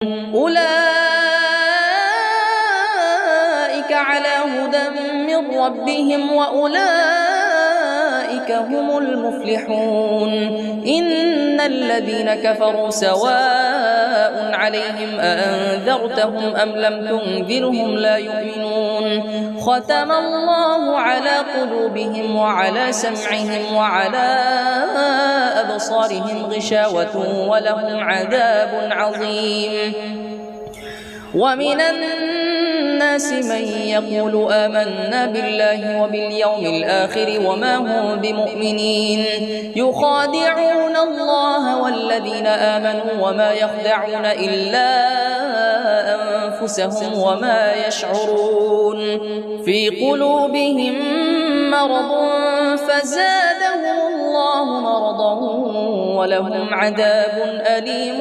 أولئك على هدى من ربهم وأولئك هم المفلحون. إن الذين كفروا سواء عليهم أأنذرتهم أم لم تنذرهم لا يؤمنون. ختم الله على قلوبهم وعلى سمعهم وعلى أبصارهم غشاوة ولهم عذاب عظيم. ومن الناس من يقول آمنا بالله وباليوم الآخر وما هم بمؤمنين. يخادعون الله والذين آمنوا وما يخدعون إلا أنفسهم وما يشعرون. في قلوبهم مرض فزادهم الله مرضا ولهم عذاب أليم